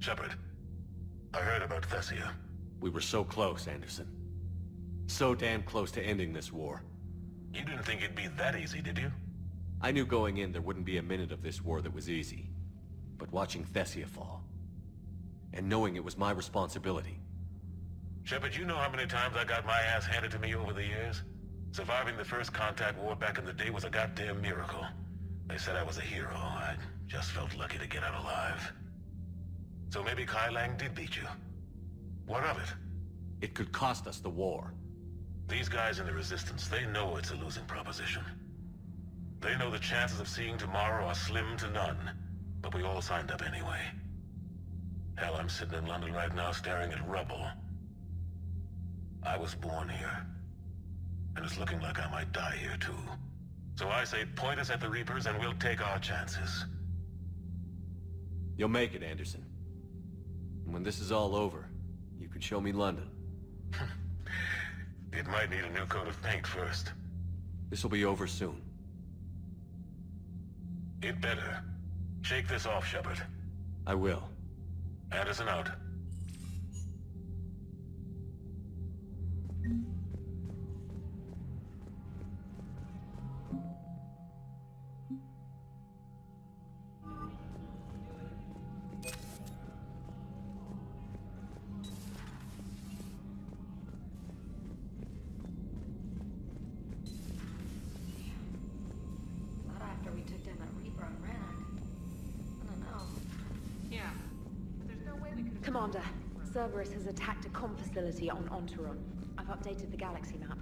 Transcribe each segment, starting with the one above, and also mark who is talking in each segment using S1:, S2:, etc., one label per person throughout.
S1: Shepard, I heard about Thessia.
S2: We were so close, Anderson. So damn close to ending this war.
S1: You didn't think it'd be that easy, did you?
S2: I knew going in there wouldn't be a minute of this war that was easy. But watching Thessia fall, and knowing it was my responsibility.
S1: Shepard, you know how many times I got my ass handed to me over the years? Surviving the first contact war back in the day was a goddamn miracle. They said I was a hero. I just felt lucky to get out alive. So maybe Kai Lang did beat you. What of it?
S2: It could cost us the war.
S1: These guys in the Resistance, they know it's a losing proposition. They know the chances of seeing tomorrow are slim to none. But we all signed up anyway. Hell, I'm sitting in London right now staring at rubble. I was born here. And it's looking like I might die here too. So I say point us at the Reapers and we'll take our chances.
S2: You'll make it, Anderson. And when this is all over, you can show me London.
S1: It might need a new coat of paint first.
S2: This'll be over soon.
S1: It better. Shake this off, Shepard.
S2: I will.
S1: Anderson out.
S3: Commander, Cerberus has attacked a comm facility on Ontaron. I've updated the galaxy map.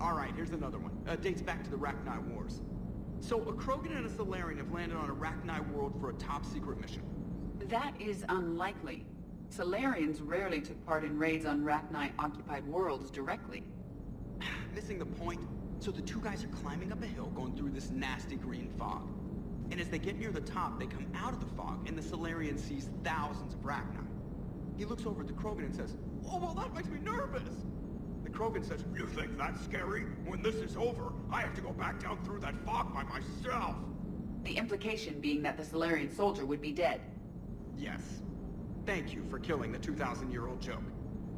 S4: Alright, here's another one. Dates back to the Rachni Wars. So, a Krogan and a Salarian have landed on a Rachni world for a top-secret mission.
S5: That is unlikely. Salarians rarely took part in raids on Rachni-occupied worlds directly.
S4: Missing the point? So the two guys are climbing up a hill going through this nasty green fog. And as they get near the top, they come out of the fog, and the Salarian sees thousands of Rachni. He looks over at the Krogan and says, "Oh, well, that makes me nervous!" The Krogan says, "You think that's scary? When this is over, I have to go back down through that fog by myself."
S5: The implication being that the Salarian soldier would be dead.
S4: Yes. Thank you for killing the 2,000-year-old joke.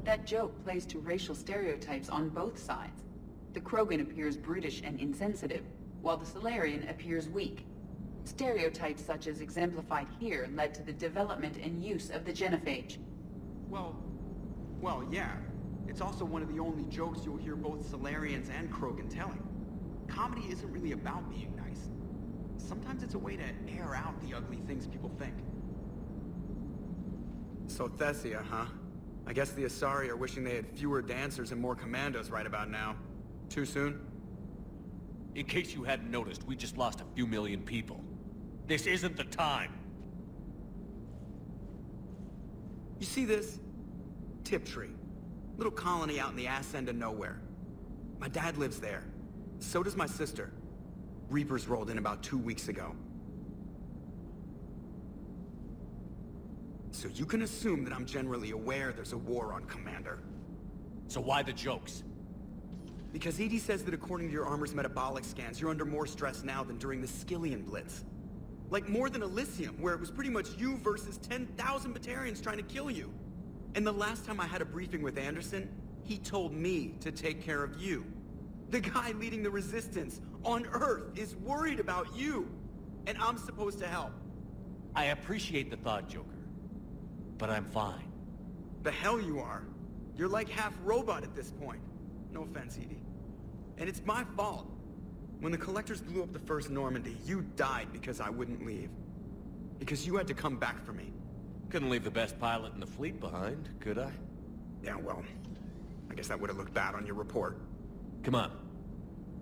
S5: That joke plays to racial stereotypes on both sides. The Krogan appears brutish and insensitive, while the Salarian appears weak. Stereotypes such as exemplified here led to the development and use of the genophage.
S4: Well, yeah. It's also one of the only jokes you'll hear both Salarians and Krogan telling. Comedy isn't really about being nice. Sometimes it's a way to air out the ugly things people think. So Thessia, huh? I guess the Asari are wishing they had fewer dancers and more commandos right about now. Too soon?
S2: In case you hadn't noticed, we just lost a few million people. This isn't the time.
S4: You see this? Tiptree. Little colony out in the ass end of nowhere. My dad lives there. So does my sister. Reapers rolled in about 2 weeks ago. So you can assume that I'm generally aware there's a war on, Commander.
S2: So why the jokes?
S4: Because EDI says that according to your armor's metabolic scans, you're under more stress now than during the Skillian Blitz. Like more than Elysium, where it was pretty much you versus 10,000 Batarians trying to kill you. And the last time I had a briefing with Anderson, he told me to take care of you. The guy leading the Resistance on Earth is worried about you. And I'm supposed to help.
S2: I appreciate the thought, Joker. But I'm fine.
S4: The hell you are. You're like half robot at this point. No offense, EDI. And it's my fault. When the Collectors blew up the first Normandy, you died because I wouldn't leave. Because you had to come back for me.
S2: Couldn't leave the best pilot in the fleet behind, could I?
S4: Yeah, well, I guess that would have looked bad on your report.
S2: Come on.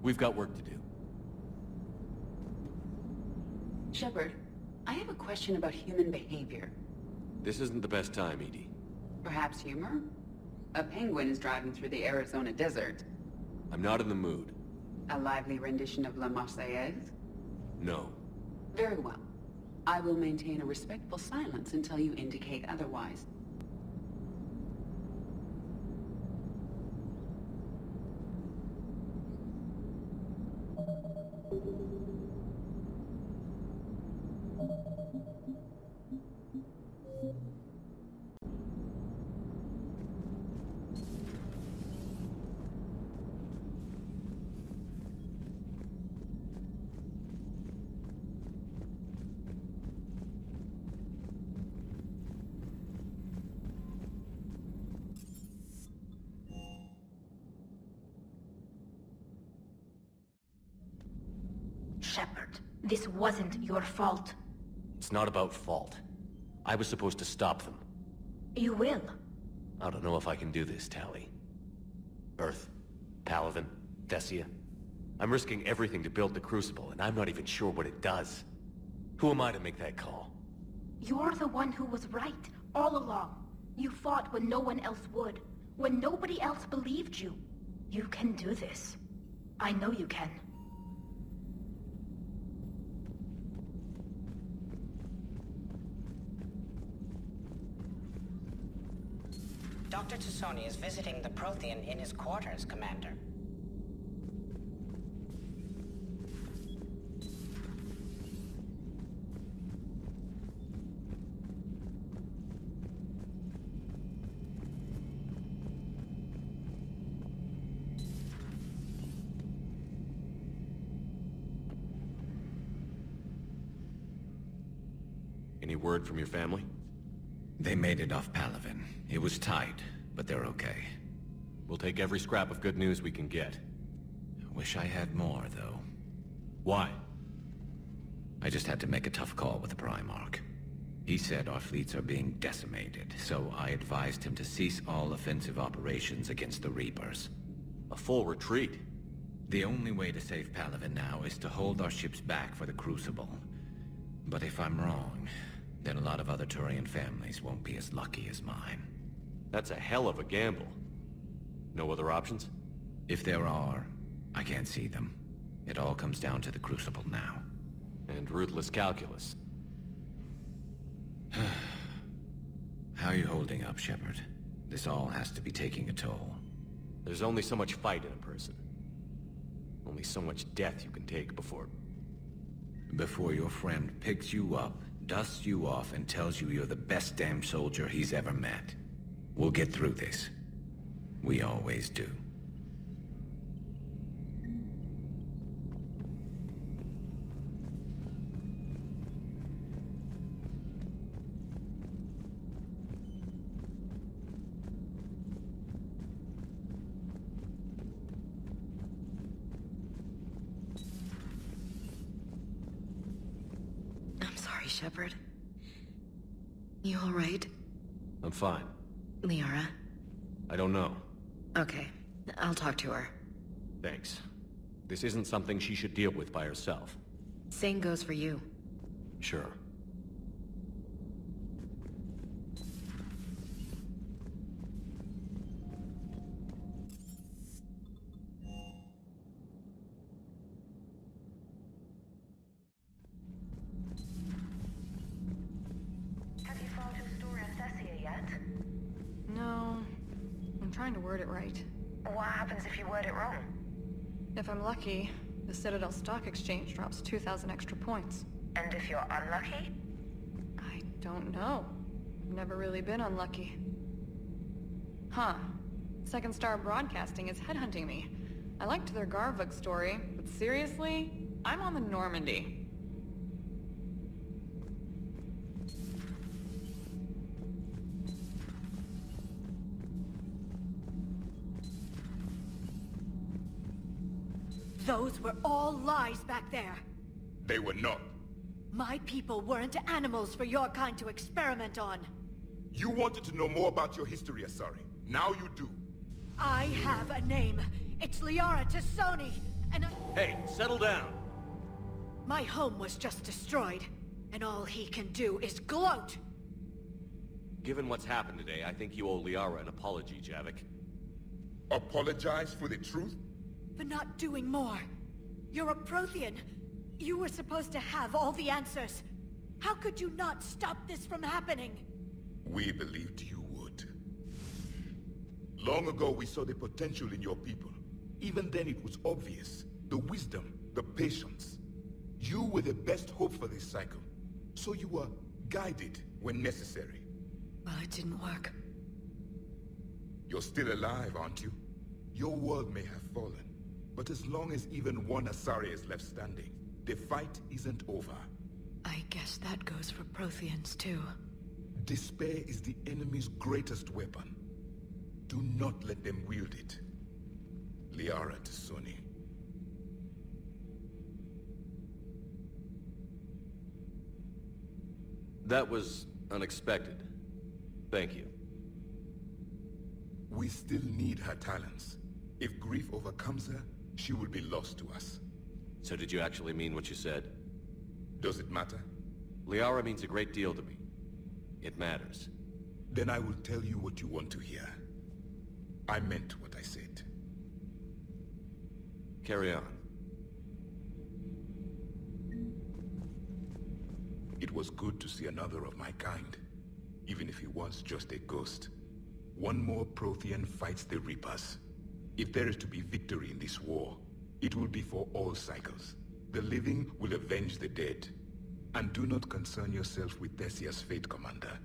S2: We've got work to do.
S5: Shepard, I have a question about human behavior.
S2: This isn't the best time, EDI.
S5: Perhaps humor? A penguin is driving through the Arizona desert.
S2: I'm not in the mood.
S5: A lively rendition of La Marseillaise?
S2: No.
S5: Very well. I will maintain a respectful silence until you indicate otherwise.
S3: Shepard, this wasn't your fault.
S2: It's not about fault. I was supposed to stop them.
S3: You will.
S2: I don't know if I can do this, Tali. Earth, Paladin, Thessia. I'm risking everything to build the Crucible, and I'm not even sure what it does. Who am I to make that call?
S3: You're the one who was right, all along. You fought when no one else would, when nobody else believed you. You can do this. I know you can.
S6: Dr. Tassoni is visiting the Prothean in his quarters, Commander.
S2: Any word from your family?
S7: They made it off Palaven. It was tight, but they're okay.
S2: We'll take every scrap of good news we can get.
S7: Wish I had more, though.
S2: Why?
S7: I just had to make a tough call with the Primarch. He said our fleets are being decimated, so I advised him to cease all offensive operations against the Reapers.
S2: A full retreat?
S7: The only way to save Palaven now is to hold our ships back for the Crucible. But if I'm wrong, then a lot of other Turian families won't be as lucky as mine.
S2: That's a hell of a gamble. No other options?
S7: If there are, I can't see them. It all comes down to the Crucible now.
S2: And ruthless calculus.
S7: How are you holding up, Shepard? This all has to be taking a toll.
S2: There's only so much fight in a person. Only so much death you can take before...
S7: Before your friend picks you up, dusts you off, and tells you you're the best damn soldier he's ever met. We'll get through this. We always do.
S8: I'm sorry, Shepard. You all right?
S2: I'm fine.
S8: Liara?
S2: I don't know.
S8: Okay, I'll talk to her.
S2: Thanks. This isn't something she should deal with by herself.
S8: Same goes for you.
S2: Sure.
S3: Have you filed your story on Thessia yet?
S9: No. I'm trying to word it right.
S3: What happens if you word it wrong?
S9: If I'm lucky, the Citadel Stock Exchange drops 2,000 extra points.
S3: And if you're unlucky?
S9: I don't know. I've never really been unlucky. Huh. Second Star Broadcasting is headhunting me. I liked their Garvug story, but seriously? I'm on the Normandy.
S10: Those were all lies back there.
S11: They were not.
S10: My people weren't animals for your kind to experiment on.
S11: You wanted to know more about your history, Asari. Now you do.
S10: I have a name. It's Liara Tassoni, and
S2: Hey, settle down!
S10: my home was just destroyed, and all he can do is gloat.
S2: Given what's happened today, I think you owe Liara an apology, Javik.
S11: Apologize for the truth?
S10: For not doing more. You're a Prothean. You were supposed to have all the answers. How could you not stop this from happening?
S11: We believed you would. Long ago, we saw the potential in your people. Even then, it was obvious. The wisdom, the patience. You were the best hope for this cycle. So you were guided when necessary.
S10: Well, it didn't work.
S11: You're still alive, aren't you? Your world may have fallen, but as long as even one Asari is left standing, the fight isn't over.
S10: I guess that goes for Protheans, too.
S11: Despair is the enemy's greatest weapon. Do not let them wield it. Liara T'Soni.
S2: That was unexpected. Thank you.
S11: We still need her talents. If grief overcomes her, she will be lost to us.
S2: So did you actually mean what you said?
S11: Does it matter?
S2: Liara means a great deal to me. It matters.
S11: Then I will tell you what you want to hear. I meant what I said.
S2: Carry on.
S11: It was good to see another of my kind, even if he was just a ghost. One more Prothean fights the Reapers. If there is to be victory in this war, it will be for all cycles. The living will avenge the dead. And do not concern yourself with Thessia's fate, Commander.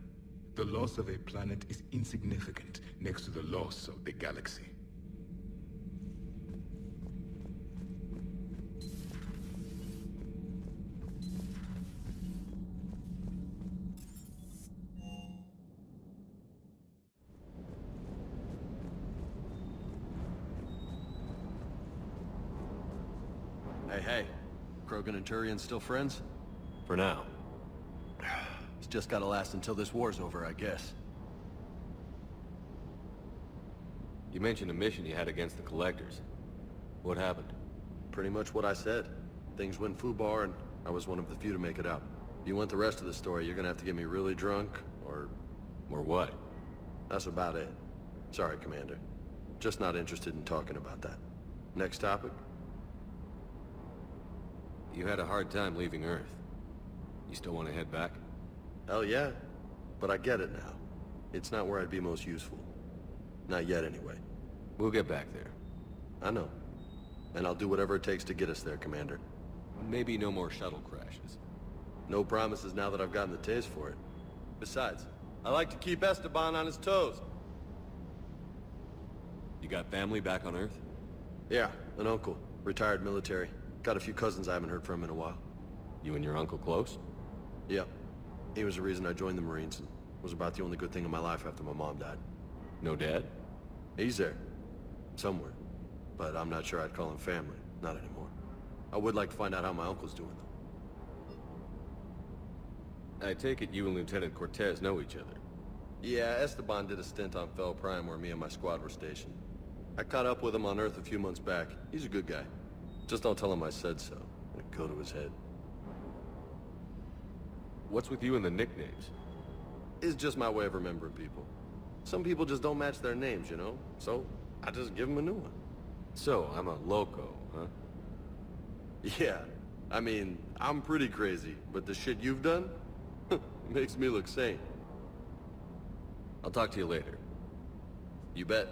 S11: The loss of a planet is insignificant next to the loss of the galaxy.
S12: Hey. Krogan and Turian still friends?
S2: For now.
S12: It's just gotta last until this war's over, I guess.
S2: You mentioned a mission you had against the Collectors. What happened?
S12: Pretty much what I said. Things went foobar, and I was one of the few to make it out. If you want the rest of the story, you're gonna have to get me really drunk, or...
S2: Or what?
S12: That's about it. Sorry, Commander. Just not interested in talking about that. Next topic?
S2: You had a hard time leaving Earth. You still want to head back?
S12: Hell yeah. But I get it now. It's not where I'd be most useful. Not yet, anyway.
S2: We'll get back there.
S12: I know. And I'll do whatever it takes to get us there, Commander.
S2: Maybe no more shuttle crashes.
S12: No promises now that I've gotten the taste for it. Besides, I like to keep Esteban on his toes.
S2: You got family back on Earth?
S12: Yeah, an uncle. Retired military. Got a few cousins I haven't heard from in a while.
S2: You and your uncle close?
S12: Yeah. He was the reason I joined the Marines, and was about the only good thing in my life after my mom died.
S2: No dad?
S12: He's there. Somewhere. But I'm not sure I'd call him family. Not anymore. I would like to find out how my uncle's doing, though.
S2: I take it you and Lieutenant Cortez know each other.
S12: Yeah, Esteban did a stint on Fel Prime where me and my squad were stationed. I caught up with him on Earth a few months back. He's a good guy. Just don't tell him I said so. It'd go to his head.
S2: What's with you and the nicknames?
S12: It's just my way of remembering people. Some people just don't match their names, you know? So, I just give them a new one.
S2: So, I'm a loco, huh?
S12: Yeah. I mean, I'm pretty crazy, but the shit you've done? Makes me look sane.
S2: I'll talk to you later.
S12: You bet.